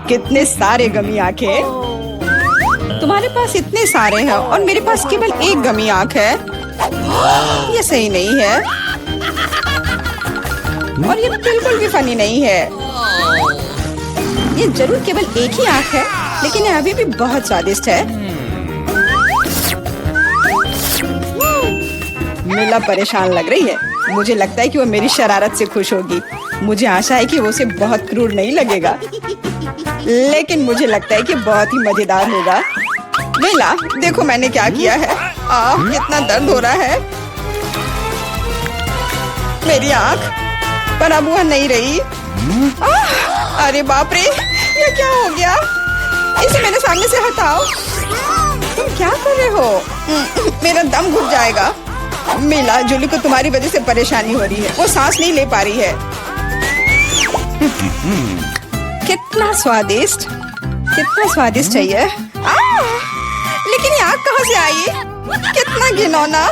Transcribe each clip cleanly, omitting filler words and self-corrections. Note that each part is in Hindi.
कितने सारे गमी आंखें। तुम्हारे पास इतने सारे हैं और मेरे पास केवल एक गमी आंख है। ये सही नहीं है और ये बिल्कुल भी फनी नहीं है। ये जरूर केवल एक ही आंख है, लेकिन ये अभी भी बहुत स्वादिष्ट है। मिला परेशान लग रही है। मुझे लगता है कि वो मेरी शरारत से खुश होगी। मुझे आशा है कि वो उसे बहुत क्रूर नहीं लगेगा, लेकिन मुझे लगता है कि बहुत ही मजेदार होगा। मिला, देखो मैंने क्या किया है। कितना दर्द हो रहा है। मेरी आंख पर अब वह नहीं रही। अरे बाप रे, ये क्या हो गया? इसे मेरे सामने से हटाओ। तुम क्या कर रहे हो? मेरा दम घुट जाएगा। मिला, जूली को तुम्हारी वजह से परेशानी हो रही है। वो सांस नहीं ले पा रही है। कितना स्वादिष्ट है ये। लेकिन ये आग कहाँ से आई? कितना घिनौना।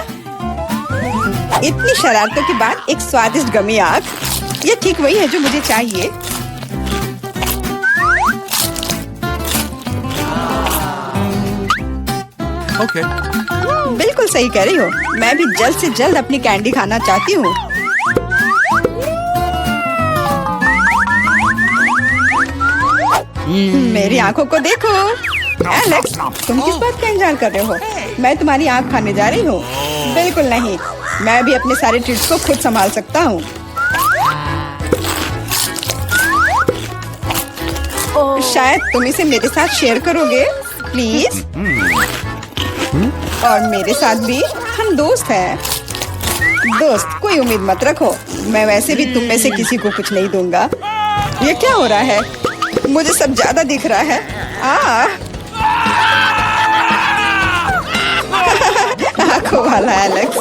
इतनी शरारतों के बाद एक स्वादिष्ट गमी आग। ये ठीक वही है जो मुझे चाहिए। Okay. बिल्कुल सही कह रही हो। मैं भी जल्द से जल्द अपनी कैंडी खाना चाहती हूँ। मेरी आंखों को देखो। एलेक्स, तुम किस बात का इंतजार कर रहे हो? मैं तुम्हारी आंख खाने जा रही हूँ। बिल्कुल नहीं, मैं भी अपने सारे ट्रीट्स को खुद संभाल सकता हूँ। शायद तुम इसे मेरे साथ शेयर करोगे, प्लीज। और मेरे साथ भी, हम दोस्त हैं। दोस्त, कोई उम्मीद मत रखो। मैं वैसे भी तुम में से किसी को कुछ नहीं दूंगा। ये क्या हो रहा है? मुझे सब ज्यादा दिख रहा है। आंखों वाला एलेक्स।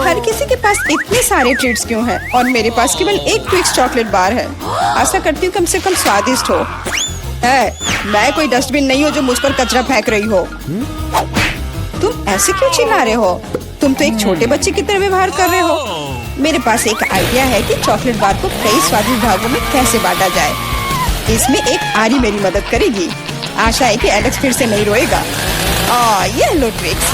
हर किसी के पास इतने सारे ट्रीट्स क्यों हैं और मेरे पास केवल एक ट्विक्स चॉकलेट बार है। आशा करती हूँ कम से कम स्वादिष्ट हो। मैं कोई डस्टबिन नहीं हूँ जो मुझ पर कचरा फेंक रही हो। तुम ऐसे क्यों चिल्ला रहे हो? तुम तो एक छोटे बच्चे की तरह व्यवहार कर रहे हो। मेरे पास एक आइडिया है कि चॉकलेट बार को कई स्वादिष्ट भागों में कैसे बांटा जाए। इसमें एक आरी मेरी मदद करेगी। आशा है कि एलेक्स फिर से नहीं रोएगा। ये लो ट्विक्स।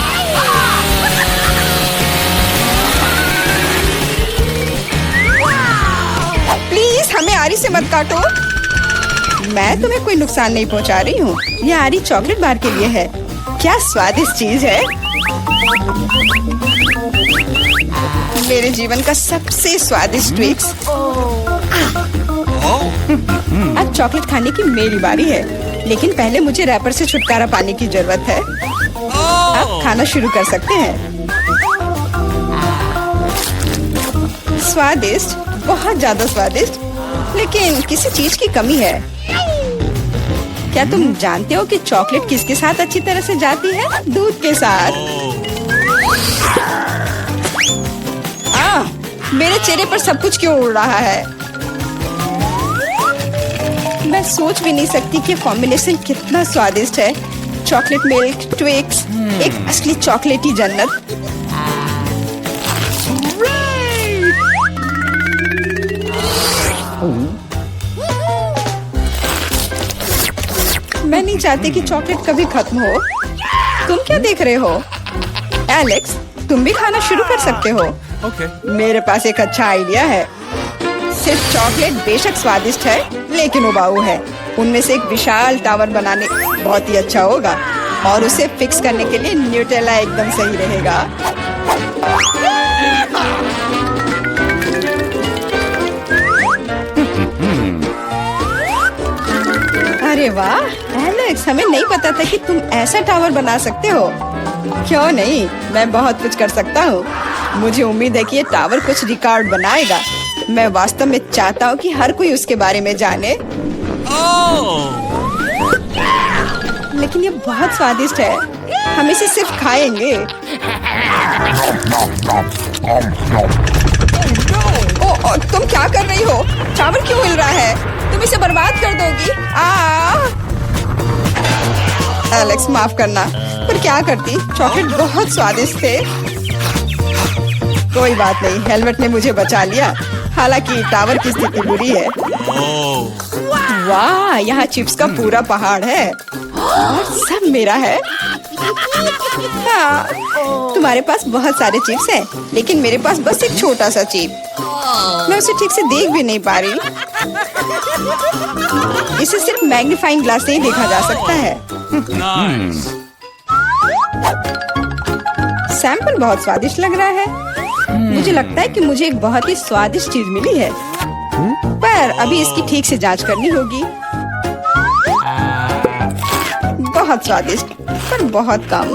प्लीज हमें आरी से मत काटो। मैं तुम्हें कोई नुकसान नहीं पहुंचा रही हूँ। ये आरी चॉकलेट बार के लिए है। क्या स्वादिष्ट चीज है। मेरे जीवन का सबसे स्वादिष्ट ट्विक्स। अब चॉकलेट खाने की मेरी बारी है, लेकिन पहले मुझे रैपर से छुटकारा पाने की जरूरत है। अब खाना शुरू कर सकते हैं। स्वादिष्ट, बहुत ज्यादा स्वादिष्ट, लेकिन किसी चीज की कमी है। क्या तुम जानते हो कि चॉकलेट किसके साथ अच्छी तरह से जाती है? दूध के साथ। मेरे चेहरे पर सब कुछ क्यों उड़ रहा है? मैं सोच भी नहीं सकती कि कॉम्बिनेशन कितना स्वादिष्ट है। चॉकलेट मिल्क ट्विक्स, एक असली चॉकलेटी जन्नत। मैं नहीं चाहती कि चॉकलेट कभी खत्म हो। तुम क्या देख रहे हो? एलेक्स, तुम भी खाना शुरू कर सकते हो। Okay. मेरे पास एक अच्छा आइडिया है। सिर्फ चॉकलेट बेशक स्वादिष्ट है, लेकिन उबाऊ है। उनमें से एक विशाल टावर बनाने बहुत ही अच्छा होगा, और उसे फिक्स करने के लिए न्यूटेला एकदम सही रहेगा। अरे वाह एलेक्स, हमें नहीं पता था कि तुम ऐसा टावर बना सकते हो। क्यों नहीं, मैं बहुत कुछ कर सकता हूँ। मुझे उम्मीद है कि ये टावर कुछ रिकॉर्ड बनाएगा। मैं वास्तव में चाहता हूँ कि हर कोई उसके बारे में जाने। लेकिन ये बहुत स्वादिष्ट है। हम इसे सिर्फ खाएंगे। तुम क्या कर रही हो? टावर क्यों हिल रहा है? तुम इसे बर्बाद कर दोगी। एलेक्स, माफ करना, पर क्या करती? चॉकलेट बहुत स्वादिष्ट थे। कोई बात नहीं, हेलमेट ने मुझे बचा लिया। हालांकि टावर की स्थिति बुरी है। वाह, यहाँ चिप्स का पूरा पहाड़ है और सब मेरा है। हाँ, तुम्हारे पास बहुत सारे चिप्स हैं, लेकिन मेरे पास बस एक छोटा सा चिप। मैं उसे ठीक से देख भी नहीं पा रही। इसे सिर्फ मैग्नीफाइंग ग्लास से ही देखा जा सकता है। सैंपल बहुत स्वादिष्ट लग रहा है। मुझे लगता है कि मुझे एक बहुत ही स्वादिष्ट चीज मिली है, पर अभी इसकी ठीक से जांच करनी होगी। बहुत स्वादिष्ट, पर बहुत कम।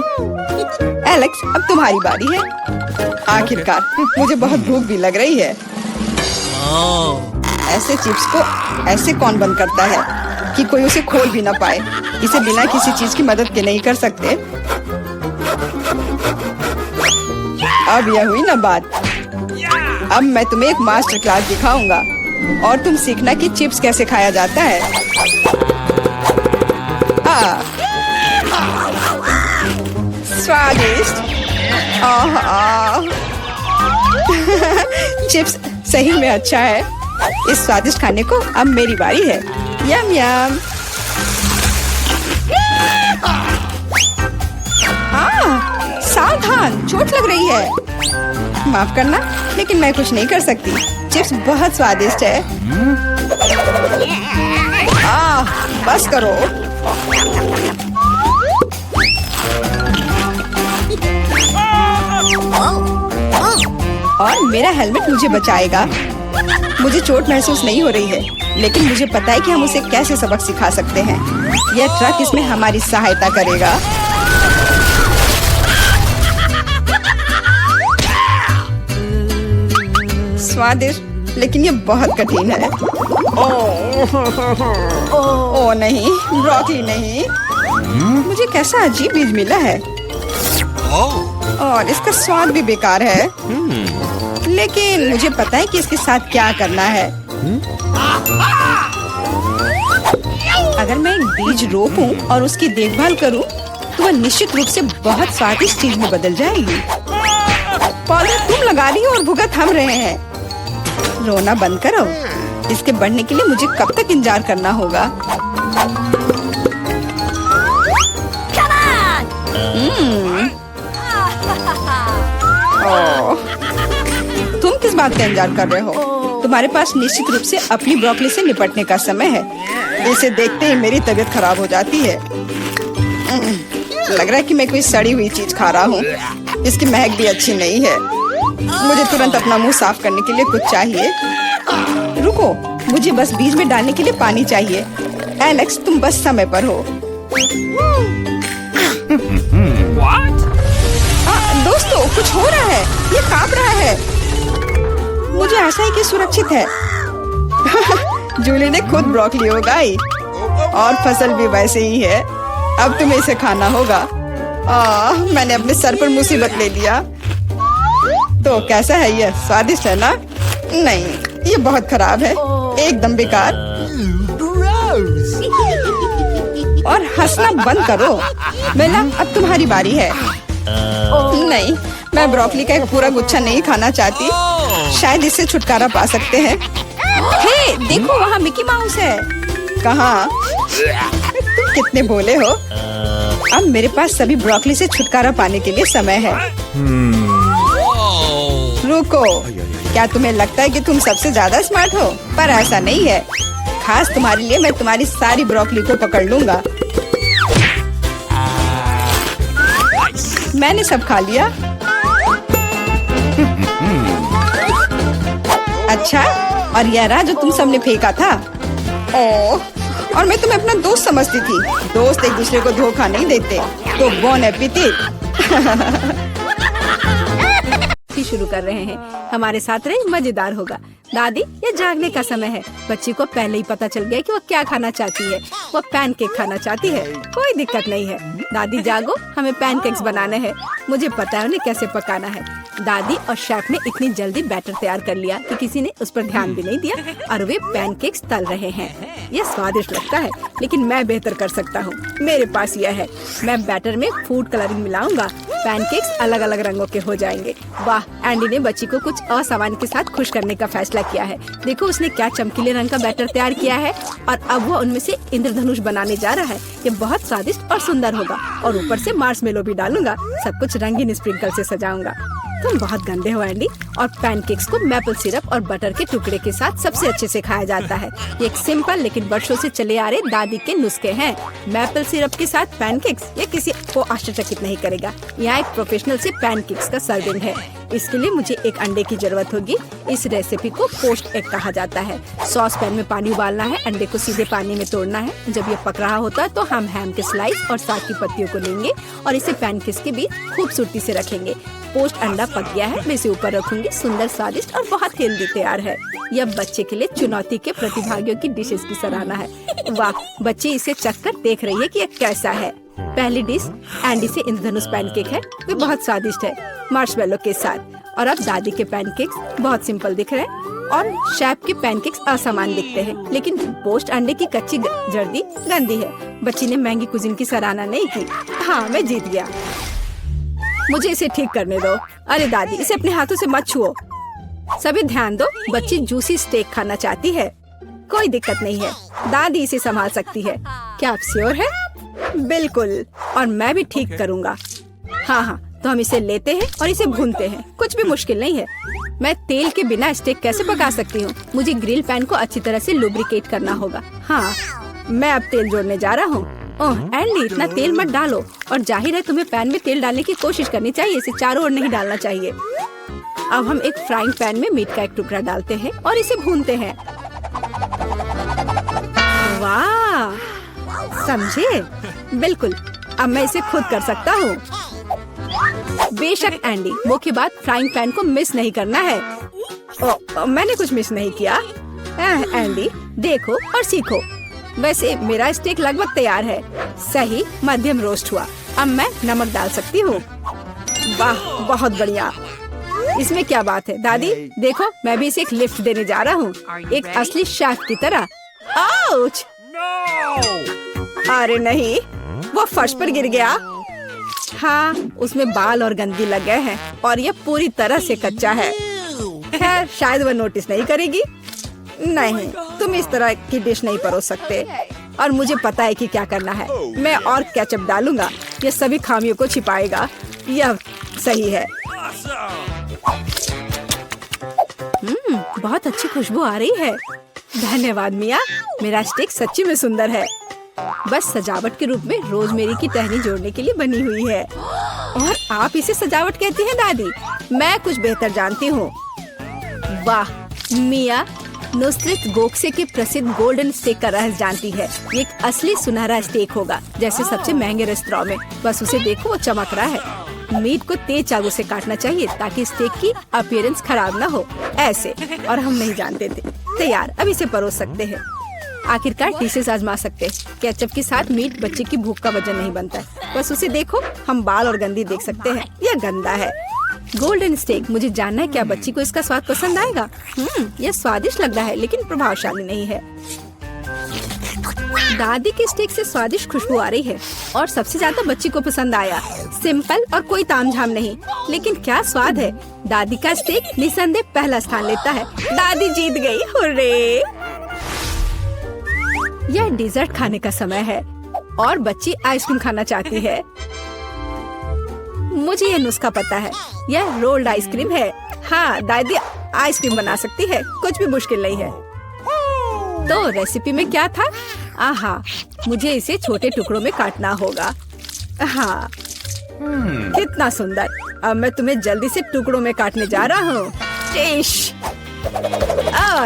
एलेक्स, अब तुम्हारी बारी है। आखिरकार मुझे बहुत भूख भी लग रही है। ऐसे चिप्स को ऐसे कौन बंद करता है कि कोई उसे खोल भी ना पाए। इसे बिना किसी चीज की मदद के नहीं कर सकते। अब यह हुई ना बात। अब मैं तुम्हें एक मास्टर क्लास दिखाऊंगा और तुम सीखना कि चिप्स कैसे खाया जाता है। स्वादिष्ट। चिप्स सही में अच्छा है। इस स्वादिष्ट खाने को अब मेरी बारी है। यम यम। सावधान, चोट लग रही है। माफ करना, लेकिन मैं कुछ नहीं कर सकती। चिप्स बहुत स्वादिष्ट है। बस करो। और मेरा हेलमेट मुझे बचाएगा। मुझे चोट महसूस नहीं हो रही है, लेकिन मुझे पता है कि हम उसे कैसे सबक सिखा सकते हैं। यह ट्रक इसमें हमारी सहायता करेगा। स्वादिष्ट, लेकिन ये बहुत कठिन है। ओह नहीं, ब्रोकली नहीं। मुझे कैसा अजीब बीज मिला है और इसका स्वाद भी बेकार है। लेकिन मुझे पता है कि इसके साथ क्या करना है। अगर मैं एक बीज रोपूं और उसकी देखभाल करूं, तो वह निश्चित रूप से बहुत स्वादिष्ट चीज में बदल जाएगी। पौधा तुम लगा रही हो और भुगत हम रहे हैं। रोना बंद करो। इसके बढ़ने के लिए मुझे कब तक इंतजार करना होगा? तुम किस बात का इंतजार कर रहे हो? तुम्हारे पास निश्चित रूप से अपनी ब्रोकली से निपटने का समय है। इसे देखते ही मेरी तबीयत खराब हो जाती है। लग रहा है कि मैं कोई सड़ी हुई चीज खा रहा हूँ। इसकी महक भी अच्छी नहीं है। मुझे तुरंत अपना मुंह साफ करने के लिए कुछ चाहिए। रुको, मुझे बस बीज में डालने के लिए पानी चाहिए। एलेक्स, तुम बस समय पर हो। दोस्तों, कुछ हो रहा है। ये कांप रहा है। मुझे आशा है कि सुरक्षित है। जूली ने खुद ब्रोकली उगाई और फसल भी वैसे ही है। अब तुम्हें इसे खाना होगा। मैंने अपने सर पर मुसीबत ले लिया। तो कैसा है ये? स्वादिष्ट है ना? नहीं, ये बहुत खराब है, एकदम बेकार। और हंसना बंद करो। बेला, अब तुम्हारी बारी है। नहीं, मैं ब्रोकली का एक पूरा गुच्छा नहीं खाना चाहती। शायद इससे छुटकारा पा सकते हैं। हे, देखो, वहाँ मिकी माउस है। कहाँ? तुम कितने भोले हो। अब मेरे पास सभी ब्रोकली से छुटकारा पाने के लिए समय है। रुको, क्या तुम्हें लगता है कि तुम सबसे ज्यादा स्मार्ट हो? पर ऐसा नहीं है। खास तुम्हारे लिए मैं तुम्हारी सारी ब्रोकली को पकड़ लूंगा। मैंने सब खा लिया। अच्छा, और यह रहा जो तुम सबने फेंका था। ओह, और मैं तुम्हें अपना दोस्त समझती थी। दोस्त एक दूसरे को धोखा नहीं देते। तो बोन एपेटिट। शुरू कर रहे हैं। हमारे साथ रहे, मजेदार होगा। दादी, ये जागने का समय है। बच्ची को पहले ही पता चल गया कि वो क्या खाना चाहती है। वो पैनकेक खाना चाहती है। कोई दिक्कत नहीं है। दादी जागो, हमें पैनकेक्स बनाने हैं। मुझे पता है उन्हें कैसे पकाना है। दादी और शेफ ने इतनी जल्दी बैटर तैयार कर लिया कि किसी ने उस पर ध्यान भी नहीं दिया और वे पैनकेक्स तल रहे हैं। ये स्वादिष्ट लगता है, लेकिन मैं बेहतर कर सकता हूँ। मेरे पास यह है, मैं बैटर में फूड कलरिंग मिलाऊंगा। पैनकेक्स अलग अलग रंगों के हो जाएंगे। वाह, एंडी ने बच्ची को कुछ असामान्य के साथ खुश करने का फैसला किया है। देखो उसने क्या चमकीले रंग का बैटर तैयार किया है और अब वो उनमें से इंद्रधनुष बनाने जा रहा है। ये बहुत स्वादिष्ट और सुंदर होगा और ऊपर से मार्शमेलो भी डालूंगा। सब कुछ रंगीन स्प्रिंकल से सजाऊंगा। तुम बहुत गंदे हो एंडी। और पैनकेक्स को मैपल सिरप और बटर के टुकड़े के साथ सबसे अच्छे से खाया जाता है। ये एक सिंपल लेकिन वर्षों से चले आ रहे दादी के नुस्खे हैं। मैपल सिरप के साथ पैनकेक्स, ये किसी को आश्चर्यचकित नहीं करेगा। यहाँ एक प्रोफेशनल से पैनकेक्स का सर्विंग है। इसके लिए मुझे एक अंडे की जरूरत होगी। इस रेसिपी को पोस्ट एग कहा जाता है। सॉस पैन में पानी उबालना है, अंडे को सीधे पानी में तोड़ना है। जब ये पक रहा होता है तो हम हैम के स्लाइस और साग की पत्तियों को लेंगे और इसे पैनकेक्स के बीच खूबसूरती से रखेंगे। पोस्ट अंडा पक गया है, मैं इसे ऊपर रखूंगी। सुंदर, स्वादिष्ट और बहुत हेल्दी तैयार है। यह बच्चे के लिए चुनौती के प्रतिभागियों की डिशेस की सराहना है। वाह, बच्ची इसे चखकर देख रही है कि यह कैसा है। पहली डिश एंडी से इंद्रधनुष पैनकेक है। वे बहुत स्वादिष्ट है मार्शमेलो के साथ। और अब दादी के पैनकेक्स बहुत सिंपल दिख रहे हैं और शेफ के पैनकेक्स असामान्य दिखते हैं, लेकिन पोस्ट अंडे की कच्ची जर्दी गंदी है। बच्ची ने महंगी कुजिन की सराहना नहीं की। हाँ, मैं जीत गया। मुझे इसे ठीक करने दो। अरे दादी, इसे अपने हाथों से मत छुओ। सभी ध्यान दो, बच्ची जूसी स्टेक खाना चाहती है। कोई दिक्कत नहीं है, दादी इसे संभाल सकती है। क्या आप श्योर है? बिल्कुल, और मैं भी ठीक करूँगा। हाँ हाँ, तो हम इसे लेते हैं और इसे भूनते हैं। कुछ भी मुश्किल नहीं है। मैं तेल के बिना स्टेक कैसे पका सकती हूँ? मुझे ग्रिल पैन को अच्छी तरह से लुब्रिकेट करना होगा। हाँ, मैं अब तेल जोड़ने जा रहा हूँ। ओह एंडी, इतना तेल मत डालो। और जाहिर है तुम्हें पैन में तेल डालने की कोशिश करनी चाहिए, इसे चारों ओर नहीं डालना चाहिए। अब हम एक फ्राइंग पैन में मीट का एक टुकड़ा डालते हैं और इसे भूनते हैं। वाह, समझे? बिल्कुल, अब मैं इसे खुद कर सकता हूँ। बेशक एंडी, मुख्य बात फ्राइंग पैन को मिस नहीं करना है। मैंने कुछ मिस नहीं किया। एंडी, देखो और सीखो। वैसे मेरा स्टेक लगभग तैयार है। सही मध्यम रोस्ट हुआ। अब मैं नमक डाल सकती हूँ। वाह, बहुत बढ़िया। इसमें क्या बात है दादी, देखो मैं भी इसे एक लिफ्ट देने जा रहा हूँ, एक असली शेफ की तरह। आउच! अरे नहीं, वो फर्श पर गिर गया। हाँ, उसमें बाल और गंदगी लग गए हैं और ये पूरी तरह से कच्चा है। खैर, शायद वह नोटिस नहीं करेगी। नहीं, तुम इस तरह की डिश नहीं परोस सकते। और मुझे पता है कि क्या करना है। मैं और केचप डालूंगा, ये सभी खामियों को छिपाएगा। यह सही है। बहुत अच्छी खुशबू आ रही है। धन्यवाद मिया, मेरा स्टेक सच्ची में सुंदर है। बस सजावट के रूप में रोजमेरी की टहनी जोड़ने के लिए बनी हुई है। और आप इसे सजावट कहती हैं दादी? मैं कुछ बेहतर जानती हूँ। वाह, मिया नुसरत गोखसे के प्रसिद्ध गोल्डन स्टेक का रहस्य जानती है। ये एक असली सुनहरा स्टेक होगा, जैसे सबसे महंगे रेस्तरां में। बस उसे देखो, वो चमक रहा है। मीट को तेज चाकू से काटना चाहिए ताकि स्टेक की अपीयरेंस खराब ना हो। ऐसे, और हम नहीं जानते थे। तैयार, अब इसे परोस सकते हैं। आखिरकार डिशेस आजमा सकते हैं। केचप के साथ मीट बच्चे की भूख का वजन नहीं बनता है। बस उसे देखो, हम बाल और गंदी देख सकते हैं। यह गंदा है। गोल्डन स्टेक, मुझे जानना है क्या बच्ची को इसका स्वाद पसंद आएगा। यह स्वादिष्ट लग रहा है लेकिन प्रभावशाली नहीं है। दादी के स्टेक से स्वादिष्ट खुशबू आ रही है और सबसे ज्यादा बच्ची को पसंद आया। सिंपल और कोई तामझाम नहीं, लेकिन क्या स्वाद है। दादी का स्टेक निसंदेह पहला स्थान लेता है। दादी जीत गई, हुर्रे। यह डिजर्ट खाने का समय है और बच्ची आइसक्रीम खाना चाहती है। मुझे यह नुस्खा पता है, यह रोल्ड आइसक्रीम है। हाँ, दादी आइसक्रीम बना सकती है, कुछ भी मुश्किल नहीं है। तो रेसिपी में क्या था? आहा, मुझे इसे छोटे टुकड़ों में काटना होगा। हाँ, कितना सुंदर। अब मैं तुम्हें जल्दी से टुकड़ों में काटने जा रहा हूँ।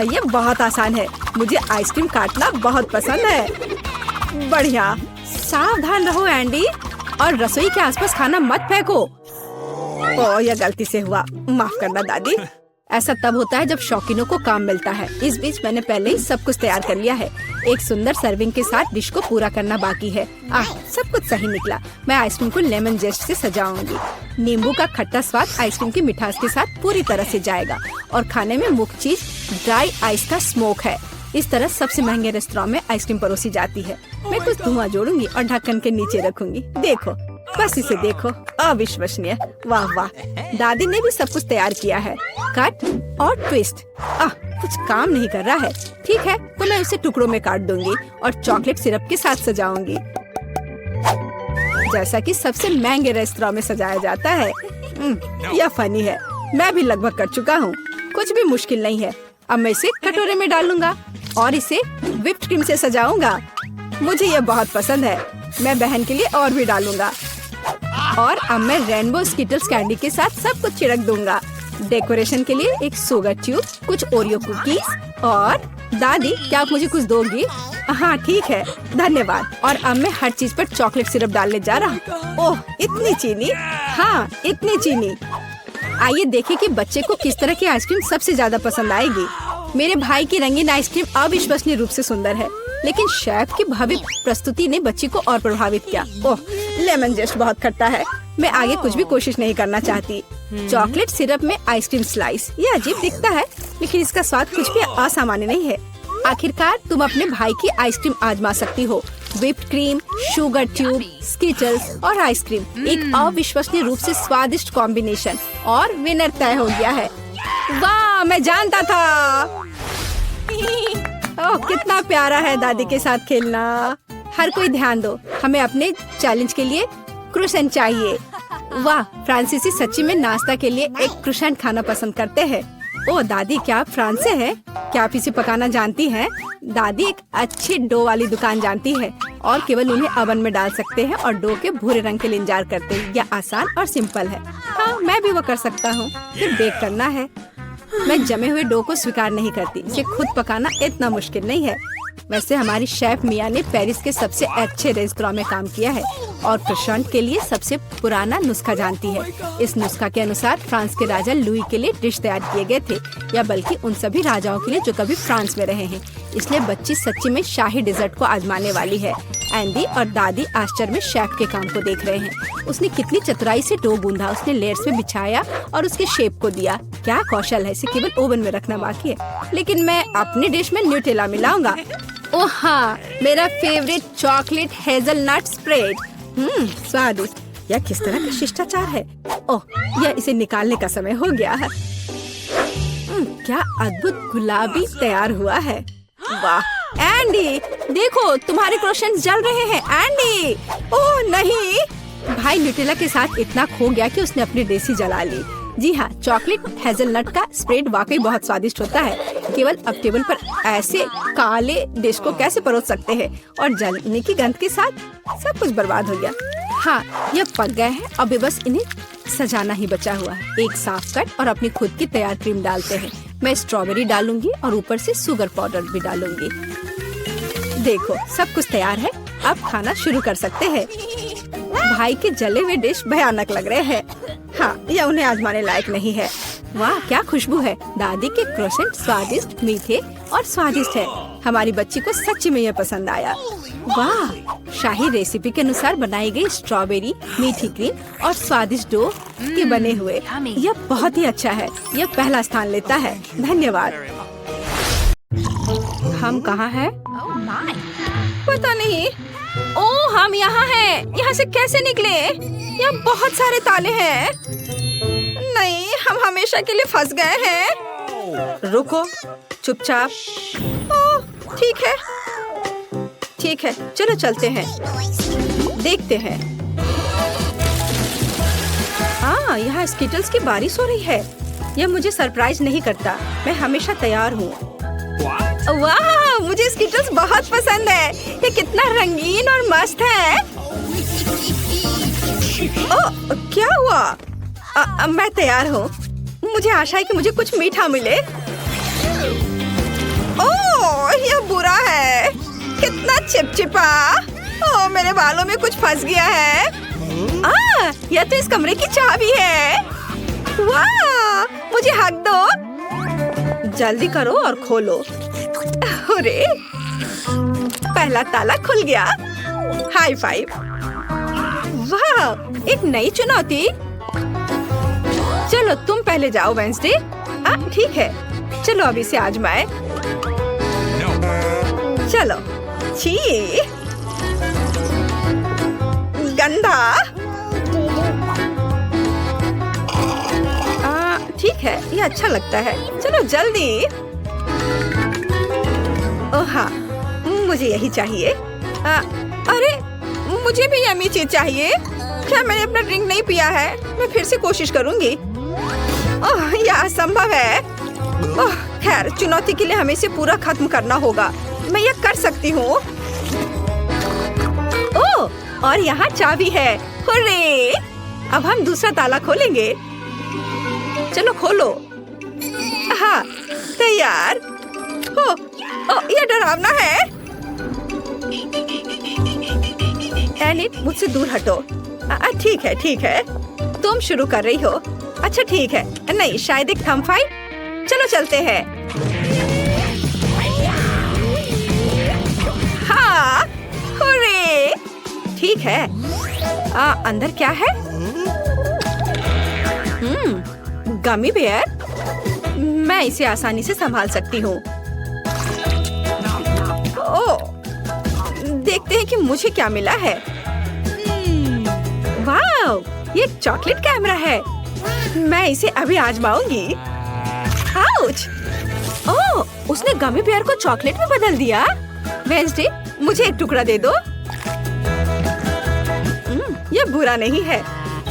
ये बहुत आसान है। मुझे आइसक्रीम काटना बहुत पसंद है। बढ़िया, सावधान रहो एंडी, और रसोई के आसपास खाना मत फेंको। ओह, यह गलती से हुआ, माफ करना दादी। ऐसा तब होता है जब शौकीनों को काम मिलता है। इस बीच मैंने पहले ही सब कुछ तैयार कर लिया है। एक सुंदर सर्विंग के साथ डिश को पूरा करना बाकी है। सब कुछ सही निकला। मैं आइसक्रीम को लेमन जेस्ट से सजाऊंगी। नींबू का खट्टा स्वाद आइसक्रीम की मिठास के साथ पूरी तरह से जाएगा और खाने में मुख्य चीज ड्राई आइस का स्मोक है। इस तरह सबसे महंगे रेस्तरां में आइसक्रीम परोसी जाती है। मैं कुछ धुआं जोड़ूंगी और ढक्कन के नीचे रखूंगी। देखो, बस इसे देखो, अविश्वसनीय। वाह वाह, दादी ने भी सब कुछ तैयार किया है। कट और ट्विस्ट। कुछ काम नहीं कर रहा है। ठीक है, तो मैं उसे टुकड़ों में काट दूंगी और चॉकलेट सिरप के साथ सजाऊंगी, जैसा कि सबसे महंगे रेस्तरां में सजाया जाता है। यह फनी है। मैं भी लगभग कर चुका हूँ। कुछ भी मुश्किल नहीं है। अब मैं इसे कटोरे में डालूंगा और इसे व्हिप्ड क्रीम से सजाऊंगा। मुझे यह बहुत पसंद है। मैं बहन के लिए और भी डालूंगा। और अब मैं रेनबो स्किटल्स कैंडी के साथ सब कुछ छिड़क दूंगा। डेकोरेशन के लिए एक शुगर ट्यूब, कुछ ओरियो कुकीज और दादी, क्या आप मुझे कुछ दोगी? हाँ ठीक है, धन्यवाद। और अब मैं हर चीज पर चॉकलेट सिरप डालने जा रहा हूँ। ओह, इतनी चीनी? हाँ, इतनी चीनी। आइए देखें कि बच्चे को किस तरह की आइसक्रीम सबसे ज्यादा पसंद आएगी। मेरे भाई की रंगीन आइसक्रीम अविश्वसनीय रूप से सुंदर है, लेकिन शेफ की भव्य प्रस्तुति ने बच्ची को और प्रभावित किया। ओह, लेमन जेस्ट बहुत खट्टा है। मैं आगे कुछ भी कोशिश नहीं करना चाहती। चॉकलेट सिरप में आइसक्रीम स्लाइस, ये अजीब दिखता है, लेकिन इसका स्वाद कुछ भी असामान्य नहीं है। आखिरकार तुम अपने भाई की आइसक्रीम आजमा सकती हो। Whipped cream, sugar tube, Skittles और आइसक्रीम, एक अविश्वसनीय रूप से स्वादिष्ट कॉम्बिनेशन। और विनर तय हो गया है। वाह, मैं जानता था। ओह, कितना प्यारा है दादी के साथ खेलना। हर कोई ध्यान दो, हमें अपने चैलेंज के लिए क्रोसेंट चाहिए। वाह, फ्रांसीसी सच्ची में नाश्ता के लिए एक क्रोसेंट खाना पसंद करते हैं। ओह दादी, क्या आप फ्रांस से हैं? क्या आप इसे पकाना जानती हैं? दादी एक अच्छी डो वाली दुकान जानती है और केवल उन्हें ओवन में डाल सकते हैं और डो के भूरे रंग के लिए इंतजार करते हैं। यह आसान और सिंपल है। हाँ, मैं भी वो कर सकता हूँ। फिर बेक करना है। मैं जमे हुए डो को स्वीकार नहीं करती। इसे खुद पकाना इतना मुश्किल नहीं है। वैसे हमारी शेफ मिया ने पेरिस के सबसे अच्छे रेस्तरां में काम किया है और क्रोसेंट के लिए सबसे पुराना नुस्खा जानती है। इस नुस्खा के अनुसार फ्रांस के राजा लुई के लिए डिश तैयार किए गए थे, या बल्कि उन सभी राजाओं के लिए जो कभी फ्रांस में रहे हैं। इसलिए बच्ची सच्ची में शाही डिजर्ट को आजमाने वाली है। एंडी और दादी आश्चर्य में शेफ के काम को देख रहे हैं। उसने कितनी चतुराई से डो गूंधा, उसने लेयर्स में बिछाया और उसके शेप को दिया। क्या कौशल है, इसे केवल ओवन में रखना बाकी है। लेकिन मैं अपनी डिश में न्यूटेला मिलाऊंगा। ओह हाँ, मेरा फेवरेट चॉकलेट हेजलनट स्प्रेड। स्वादिष्ट। यह किस तरह का शिष्टाचार है। ओह, यह इसे निकालने का समय हो गया है। क्या अद्भुत गुलाबी तैयार हुआ है। वाह एंडी, देखो तुम्हारे क्रोसेंट्स जल रहे हैं। एंडी, ओह नहीं। भाई न्यूटेला के साथ इतना खो गया कि उसने अपनी डिश ही जला ली। जी हाँ, चॉकलेट हेजलनट का स्प्रेड वाकई बहुत स्वादिष्ट होता है। केवल अब टेबल पर ऐसे काले डिश को कैसे परोस सकते हैं। और जलने की गंध के साथ सब कुछ बर्बाद हो गया। हाँ, यह पक गए हैं। अब बस इन्हें सजाना ही बचा हुआ है। एक साफ कट और अपनी खुद की तैयार क्रीम डालते हैं। मैं स्ट्रॉबेरी डालूंगी और ऊपर से शुगर पाउडर भी डालूंगी। देखो, सब कुछ तैयार है। अब खाना शुरू कर सकते हैं। भाई के जले हुए डिश भयानक लग रहे हैं। हाँ, यह उन्हें आजमाने लायक नहीं है। वाह, क्या खुशबू है। दादी के क्रोसेंट स्वादिष्ट, मीठे और स्वादिष्ट है। हमारी बच्ची को सच्ची में यह पसंद आया। वाह, शाही रेसिपी के अनुसार बनाई गई स्ट्रॉबेरी, मीठी क्रीम और स्वादिष्ट डो के बने हुए। यह बहुत ही अच्छा है। यह पहला स्थान लेता है। धन्यवाद। हम कहाँ हैं? पता नहीं। ओह, हम यहाँ हैं। यहाँ से कैसे निकले? यहाँ बहुत सारे ताले हैं। नहीं, हम हमेशा के लिए फंस गए हैं। रुको, चुपचाप। ओह, ठीक है, ठीक है, चलो चलते हैं, देखते हैं। हाँ, यहाँ स्किटल्स की बारिश हो रही है। यह मुझे सरप्राइज नहीं करता। मैं हमेशा तैयार हूँ। वाह, मुझे स्किटल्स बहुत पसंद है। ये कितना रंगीन और मस्त है। ओह, क्या हुआ? मैं तैयार हूँ। मुझे आशा है कि मुझे कुछ मीठा मिले। ओह, यह बुरा है। कितना चिपचिपा। ओह, मेरे बालों में कुछ फंस गया है। यह तो इस कमरे की चाबी है। वाह, मुझे हक दो। जल्दी करो और खोलो। अरे, पहला ताला खुल गया। High five. वाह, एक नई चुनौती। चलो तुम पहले जाओ वेंसडे। ठीक है, चलो अब इसे आजमाएं। चलो। छी, गंदा। ठीक है, ये अच्छा लगता है। चलो जल्दी। ओह हाँ, मुझे यही चाहिए। अरे मुझे भी यम्मी चीज चाहिए। क्या मैंने अपना ड्रिंक नहीं पिया है? मैं फिर से कोशिश करूंगी। ओह, यह असंभव है। ओह, खैर, चुनौती के लिए हमें इसे पूरा खत्म करना होगा। मैं यह कर सकती हूँ। ओह, और यहाँ चाबी है। हुर्रे! अब हम दूसरा ताला खोलेंगे। चलो खोलो। हाँ, तैयार। यह डरावना है। एनिट, मुझसे दूर हटो। ठीक है, ठीक है। तुम शुरू कर रही हो। अच्छा ठीक है। नहीं, शायद एक थंब फाइट। चलो चलते हैं। हाँ, हुर्रे! ठीक है। अंदर क्या है? Gummy bear. मैं इसे आसानी से संभाल सकती हूँ। ओह, देखते हैं कि मुझे क्या मिला है। वाव, ये एक चॉकलेट कैमरा है। मैं इसे अभी आजमाऊंगी। आउच! ओह, उसने गमी बेयर को चॉकलेट में बदल दिया। वेंसडे, मुझे एक टुकड़ा दे दो। यह बुरा नहीं है।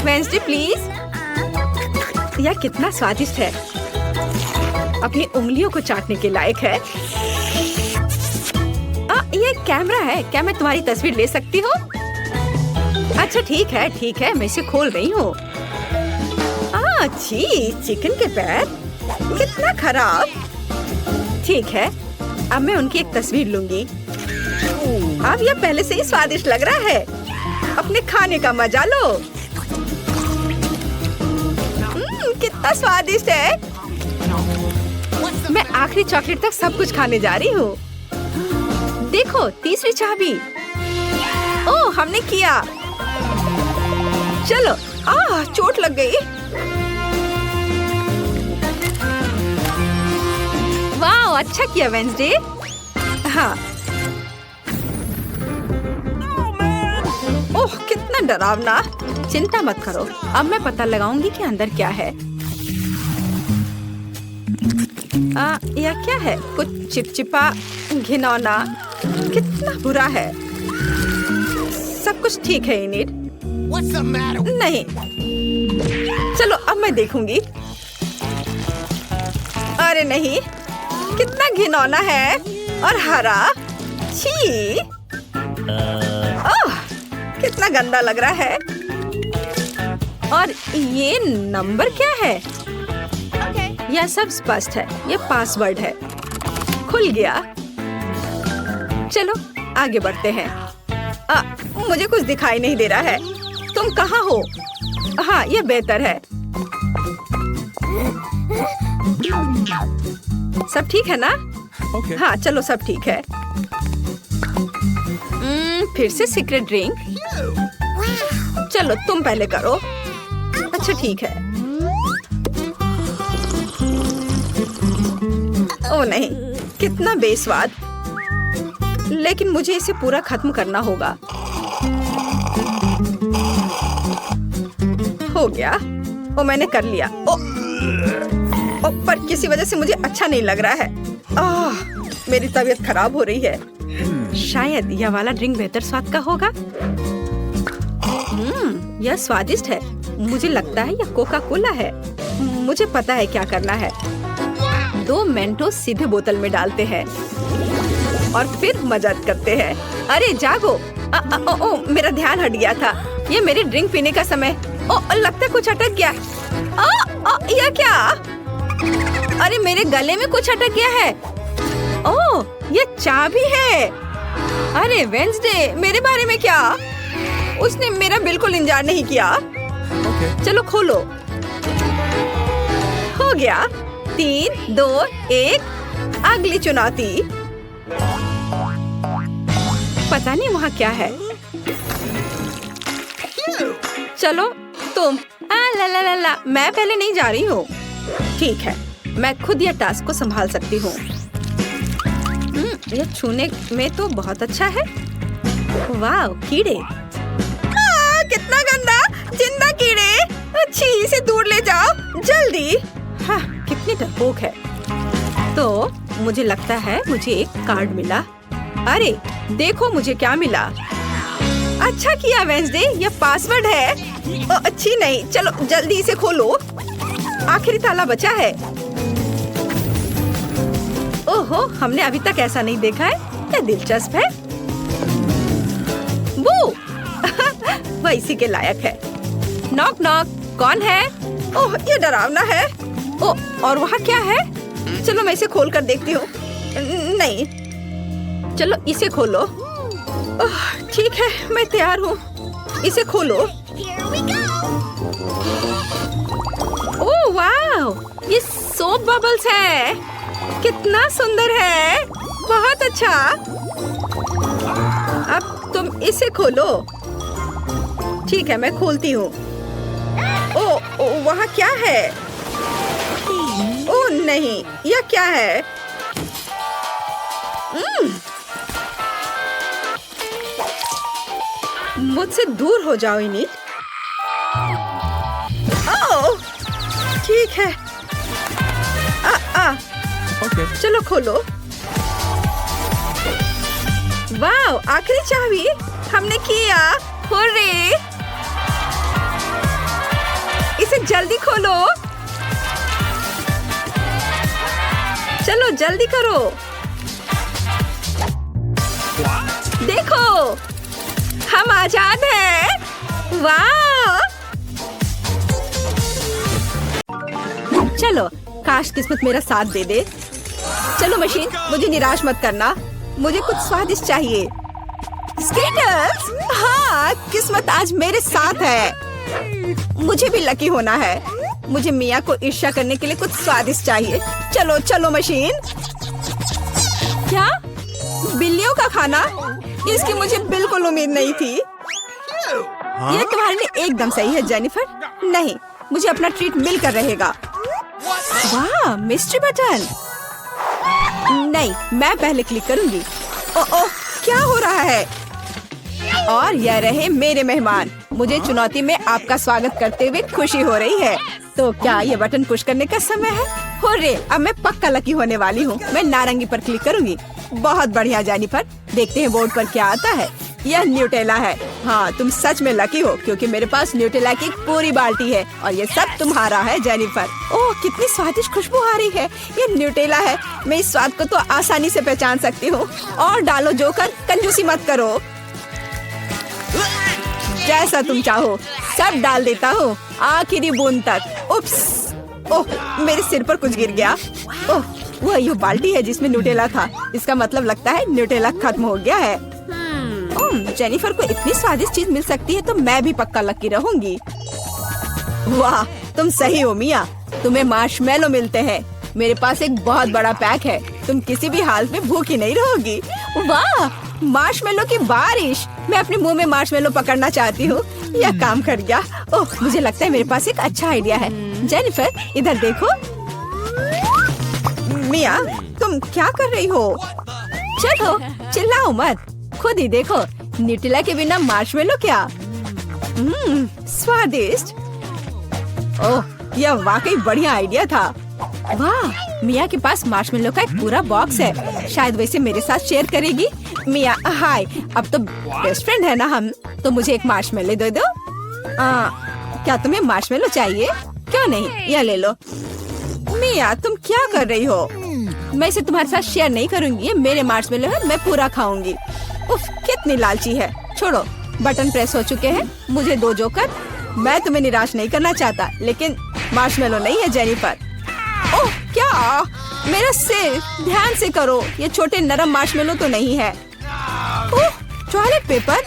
Wednesday please. यह कितना स्वादिष्ट है। अपनी उंगलियों को चाटने के लायक है। ये कैमरा है। क्या मैं तुम्हारी तस्वीर ले सकती हूँ? अच्छा ठीक है, ठीक है। मैं इसे खोल रही हूँ। छी, चिकन के पैर, कितना खराब। ठीक है, अब मैं उनकी एक तस्वीर लूंगी। अब यह पहले से ही स्वादिष्ट लग रहा है। अपने खाने का मजा लो। कितना स्वादिष्ट है। मैं आखिरी चॉकलेट तक सब कुछ खाने जा रही हूँ। देखो, तीसरी चाबी। ओह, हमने किया। चलो। चोट लग गई। वाह, अच्छा किया वेंसडे। हाँ। ओह, कितना डरावना। चिंता मत करो, अब मैं पता लगाऊंगी कि अंदर क्या है। यह क्या है? कुछ चिपचिपा, घिनौना। कितना बुरा है। सब कुछ ठीक है इनिट? नहीं। चलो अब मैं देखूंगी। अरे नहीं, कितना घिनौना है और हरा। छी! ओह, कितना गंदा लग रहा है। और ये नंबर क्या है? यह सब स्पष्ट है। यह पासवर्ड है। खुल गया। चलो आगे बढ़ते हैं। मुझे कुछ दिखाई नहीं दे रहा है। तुम कहाँ हो? हाँ, यह बेहतर है। सब ठीक है ना? हाँ, चलो सब ठीक है। फिर से सीक्रेट ड्रिंक। चलो तुम पहले करो। अच्छा ठीक है। ओह नहीं, कितना बेस्वाद। लेकिन मुझे इसे पूरा खत्म करना होगा। हो गया। ओ, मैंने कर लिया। पर किसी वजह से मुझे अच्छा नहीं लग रहा है। मेरी तबीयत खराब हो रही है। शायद यह वाला ड्रिंक बेहतर स्वाद का होगा। यह स्वादिष्ट है। मुझे लगता है यह कोका कोला है। मुझे पता है क्या करना है। 2 मेंटोस सीधे बोतल में डालते हैं और फिर मजाक करते हैं। अरे जागो। मेरा ध्यान हट गया था। ये मेरी ड्रिंक पीने का समय। लगता है कुछ अटक गया। यह क्या? अरे मेरे गले में कुछ अटक गया है। ओह, ये चाबी है। अरे वेंसडे, मेरे बारे में क्या? उसने मेरा बिल्कुल इंतजार नहीं किया। चलो खोलो। हो गया। 3, 2, 1। अगली चुनौती। पता नहीं वहाँ क्या है। चलो तुम। ला ला ला ला, मैं पहले नहीं जा रही हूँ। ठीक है, मैं खुद यह टास्क को संभाल सकती हूँ। यह छूने में तो बहुत अच्छा है। वाह, कीड़े। कितना गंदा, जिंदा कीड़े। अच्छी, इसे दूर ले जाओ जल्दी। हाँ, कितनी डरपोक है। तो मुझे लगता है मुझे एक कार्ड मिला। अरे देखो मुझे क्या मिला। अच्छा किया वेंसडे, यह पासवर्ड है। अच्छी नहीं, चलो जल्दी इसे खोलो। आखिरी ताला बचा है। ओहो, हमने अभी तक ऐसा नहीं देखा है। क्या दिलचस्प है। वो वह इसी के लायक है। नॉक नॉक, कौन है? ओह, ये डरावना है। ओह, और वहाँ क्या है? चलो मैं इसे खोल कर देखती हूँ। नहीं, चलो इसे खोलो। ओह, ठीक है, मैं तैयार हूँ। इसे खोलो। ओह वाह, ये सोप बबल्स है। कितना सुंदर है, बहुत अच्छा। अब तुम इसे खोलो। ठीक है, मैं खोलती हूँ। ओह, वहाँ क्या है? ओह नहीं, यह क्या है? मुझसे दूर हो जाओ इनी। ओह, ठीक है। Okay. चलो खोलो। वाह, आखिरी चाबी हमने किया। हुर्रे! इसे जल्दी खोलो। चलो जल्दी करो। देखो, हम आजाद हैं। वाह! चलो, काश किस्मत मेरा साथ दे दे। चलो मशीन, मुझे निराश मत करना। मुझे कुछ स्वादिष्ट चाहिए। स्केटर्स! हाँ, किस्मत आज मेरे साथ है। मुझे भी लकी होना है। मुझे मिया को ईर्ष्या करने के लिए कुछ स्वादिष्ट चाहिए। चलो चलो मशीन। क्या? बिल्लियों का खाना? इसकी मुझे बिल्कुल उम्मीद नहीं थी। यह तुम्हारे लिए एकदम सही है जेनिफर। नहीं, मुझे अपना ट्रीट मिलकर रहेगा। वाह, मिस्ट्री बटन। नहीं, मैं पहले क्लिक करूंगी। ओह, क्या हो रहा है? और यह रहे मेरे मेहमान। मुझे चुनौती में आपका स्वागत करते हुए खुशी हो रही है। तो क्या ये बटन पुश करने का समय है? हुर्रे, अब मैं पक्का लकी होने वाली हूँ। मैं नारंगी पर क्लिक करूंगी। बहुत बढ़िया जेनिफर, देखते हैं बोर्ड पर क्या आता है। यह न्यूटेला है। हाँ, तुम सच में लकी हो क्योंकि मेरे पास न्यूटेला की एक पूरी बाल्टी है और ये सब तुम्हारा है जेनिफर। ओह, कितनी स्वादिष्ट खुशबू आ रही है। ये न्यूटेला है। मैं इस स्वाद को तो आसानी से पहचान सकती हूँ। और डालो जोकर, कंजूसी मत करो। जैसा तुम चाहो, सब डाल देता हूँ, आखिरी बूंद तक। उप्स! ओह, मेरे सिर पर कुछ गिर गया। ओह, वह ये बाल्टी है जिसमें न्यूटेला था। इसका मतलब लगता है न्यूटेला खत्म हो गया है। जेनिफर को इतनी स्वादिष्ट चीज मिल सकती है तो मैं भी पक्का लकी रहूंगी। वाह, तुम सही हो मिया। तुम्हें मार्शमेलो मिलते हैं। मेरे पास एक बहुत बड़ा पैक है। तुम किसी भी हालत में भूखी नहीं रहोगी। वाह, मार्शमेलो की बारिश। मैं अपने मुंह में मार्शमेलो पकड़ना चाहती हूँ। यह काम कर गया। ओह, मुझे लगता है मेरे पास एक अच्छा आइडिया है। जेनिफर, इधर देखो। मिया, तुम क्या कर रही हो? चलो, चिल्लाओ मत, खुद ही देखो। न्यूटेला के बिना मार्शमेलो क्या? स्वादिष्ट। ओह, यह वाकई बढ़िया आइडिया था। वाह, मिया के पास मार्शमेलो का एक पूरा बॉक्स है। शायद वैसे मेरे साथ शेयर करेगी। मिया, हाय, अब तो बेस्ट फ्रेंड है ना हम। तो मुझे एक मार्शमेलो दे दो। क्या तुम्हें मार्शमेलो चाहिए? क्यों नहीं, यह ले लो। मिया, तुम क्या कर रही हो? मैं इसे तुम्हारे साथ शेयर नहीं करूंगी। ये मेरे मार्शमेलो है, मैं पूरा खाऊंगी। उफ, कितनी लालची है। छोड़ो, बटन प्रेस हो चुके हैं। मुझे दो जोकर। मैं तुम्हें निराश नहीं करना चाहता, लेकिन मार्शमेलो नहीं है जेनिफर। ओह, क्या? मेरा सिर, ध्यान से करो। ये छोटे नरम मार्शमेलो तो नहीं है। ओह, टॉयलेट पेपर।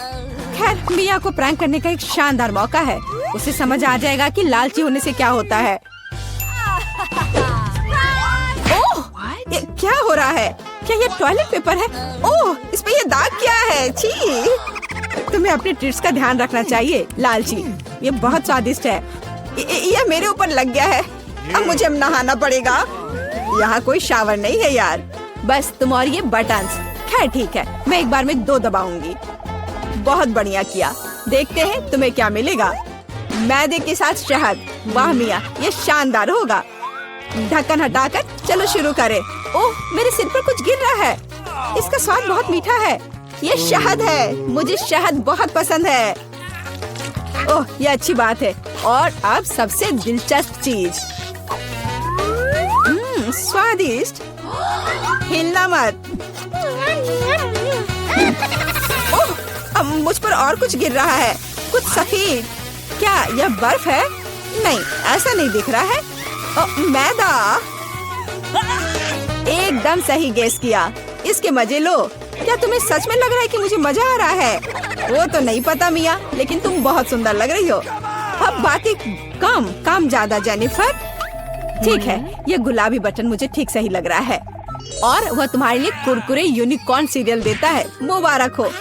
खैर, मिया को प्रैंक करने का एक शानदार मौका है। उसे समझ आ जाएगा कि लालची होने से क्या होता है। ओह, ये क्या हो रहा है? क्या ये टॉयलेट पेपर है? ओह, इस पे ये दाग क्या है? छी! तुम्हें अपने ट्रीट्स का ध्यान रखना चाहिए, लालची। ये बहुत स्वादिष्ट है। ये मेरे ऊपर लग गया है। अब मुझे अब नहाना पड़ेगा। यहाँ कोई शावर नहीं है यार। बस तुम और ये बटन्स। खैर ठीक है, मैं एक बार में 2 दबाऊंगी। बहुत बढ़िया किया। देखते हैं तुम्हें क्या मिलेगा। मैदे के साथ शहद। वाह मिया, ये शानदार होगा। ढक्कन हटाकर चलो शुरू करें। ओह, मेरे सिर पर कुछ गिर रहा है। इसका स्वाद बहुत मीठा है। ये शहद है, मुझे शहद बहुत पसंद है। ओह, ये अच्छी बात है। और अब सबसे दिलचस्प चीज। स्वादिष्ट। हिलना मत। ओह, अब मुझ पर और कुछ गिर रहा है, कुछ सफेद। क्या यह बर्फ है? नहीं, ऐसा नहीं दिख रहा है। मैदा। एकदम सही गेस किया। इसके मजे लो। क्या तुम्हें सच में लग रहा है कि मुझे मजा आ रहा है? वो तो नहीं पता मिया, लेकिन तुम बहुत सुंदर लग रही हो। अब बातें कम, काम ज्यादा जेनिफर। ठीक है, ये गुलाबी बटन मुझे ठीक सही लग रहा है। और वह तुम्हारे लिए कुरकुरे यूनिकॉर्न सीरियल देता है। मुबारक हो।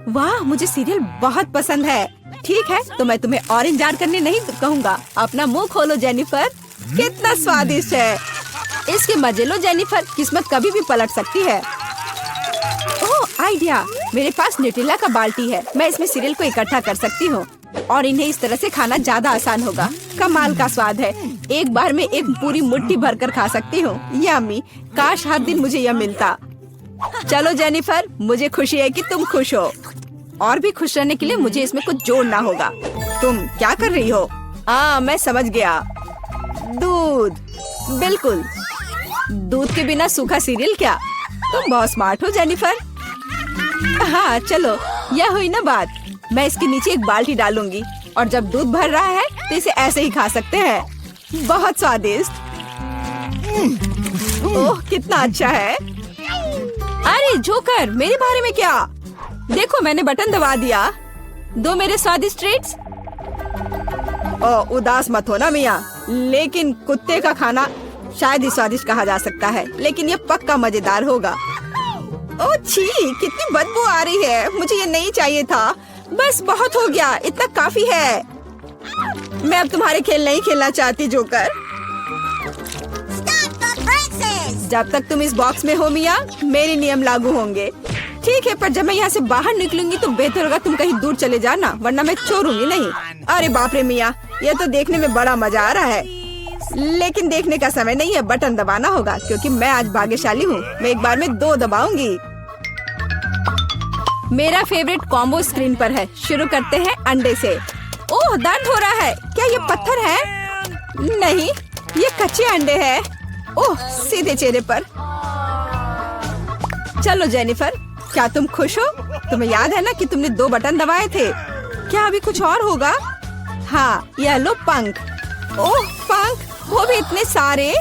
वाह, मुझे सीरियल बहुत पसंद है। ठीक है, तो मैं तुम्हें और इंतजार करने नहीं कहूँगा। अपना मुंह खोलो जेनिफर। कितना स्वादिष्ट है। इसके मजे लो जेनिफर, किस्मत कभी भी पलट सकती है। ओह, आइडिया। मेरे पास न्यूट्रेला का बाल्टी है। मैं इसमें सीरियल को इकट्ठा कर सकती हूँ और इन्हें इस तरह से खाना ज्यादा आसान होगा। कमाल का स्वाद है। एक बार में एक पूरी मुट्ठी भरकर खा सकती हूँ। यम्मी। काश हर दिन मुझे यह मिलता। चलो जेनिफर, मुझे खुशी है कि तुम खुश हो। और भी खुश रहने के लिए मुझे इसमें कुछ जोड़ना होगा। तुम क्या कर रही हो? मैं समझ गया। दूध। बिल्कुल, दूध के बिना सूखा सीरियल क्या? तुम बहुत स्मार्ट हो जेनिफर। हाँ चलो, यह हुई ना बात। मैं इसके नीचे एक बाल्टी डालूंगी और जब दूध भर रहा है तो इसे ऐसे ही खा सकते हैं। बहुत स्वादिष्ट। ओह, कितना अच्छा है। अरे जोकर, मेरे बारे में क्या? देखो, मैंने बटन दबा दिया। दो मेरे स्वादिष्ट ट्रीट्स। ओह, उदास मत हो ना मिया, लेकिन कुत्ते का खाना शायद ही स्वादिष्ट कहा जा सकता है, लेकिन ये पक्का मजेदार होगा। ओह छी, कितनी बदबू आ रही है। मुझे ये नहीं चाहिए था। बस बहुत हो गया, इतना काफी है। मैं अब तुम्हारे खेल नहीं खेलना चाहती जोकर। जब तक तुम इस बॉक्स में हो मिया, मेरे नियम लागू होंगे। ठीक है, पर जब मैं यहाँ से बाहर निकलूंगी तो बेहतर होगा तुम कहीं दूर चले जाना, वरना मैं छोड़ूंगी नहीं। अरे बाप रे मिया, ये तो देखने में बड़ा मजा आ रहा है, लेकिन देखने का समय नहीं है। बटन दबाना होगा क्योंकि मैं आज भाग्यशाली हूँ। मैं एक बार में 2 दबाऊंगी। मेरा फेवरेट कॉम्बो स्क्रीन पर है। शुरू करते हैं अंडे से। ओह, दर्द हो रहा है। क्या ये पत्थर है? नहीं, ये कच्चे अंडे हैं। ओह, सीधे चेहरे पर। चलो जेनिफर, क्या तुम खुश हो? तुम्हें याद है ना कि तुमने 2 बटन दबाए थे? क्या अभी कुछ और होगा? हाँ, यह लो पंख। ओह पंख, वो भी इतने सारे।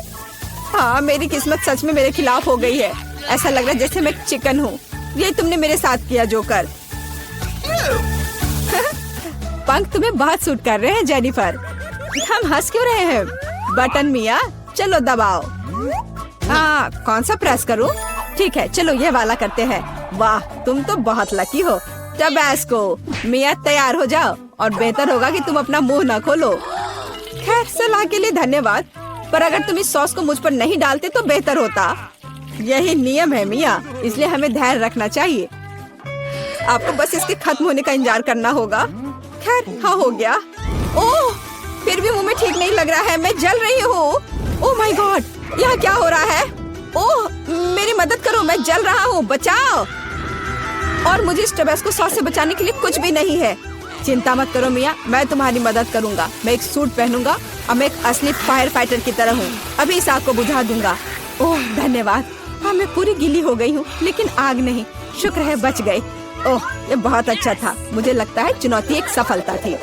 हाँ, मेरी किस्मत सच में मेरे खिलाफ हो गई है। ऐसा लग रहा है जैसे मैं चिकन हूँ। ये तुमने मेरे साथ किया जोकर। पंख तुम्हें बहुत सूट कर रहे हैं जेनिफर। हम हंस क्यों रहे हैं? बटन मिया, चलो दबाओ। कौन सा प्रेस करूं? ठीक है, चलो ये वाला करते हैं। वाह, तुम तो बहुत लकी हो। टबैस्को। मिया, तैयार हो जाओ और बेहतर होगा कि तुम अपना मुंह न खोलो। खैर, सलाह के लिए धन्यवाद, पर अगर तुम इस सॉस को मुझ पर नहीं डालते तो बेहतर होता। यही नियम है मिया, इसलिए हमें धैर्य रखना चाहिए। आपको बस इसके खत्म होने का इंतजार करना होगा। खैर, हाँ हो गया। ओह, फिर भी मुंह में ठीक नहीं लग रहा है। मैं जल रही हूँ। ओह माय गॉड, यहाँ क्या हो रहा है? ओह, मेरी मदद करो, मैं जल रहा हूँ, बचाओ। और मुझे इस टबैस्को सॉस से बचाने के लिए कुछ भी नहीं है। चिंता मत करो मिया, मैं तुम्हारी मदद करूँगा। मैं एक सूट पहनूंगा और मैं एक असली फायर फाइटर की तरह हूँ। अभी इस आग को बुझा दूंगा। ओह धन्यवाद। हाँ, मैं पूरी गीली हो गई हूँ, लेकिन आग नहीं। शुक्र है बच गए। ओह, ये बहुत अच्छा था। मुझे लगता है चुनौती एक सफलता थी।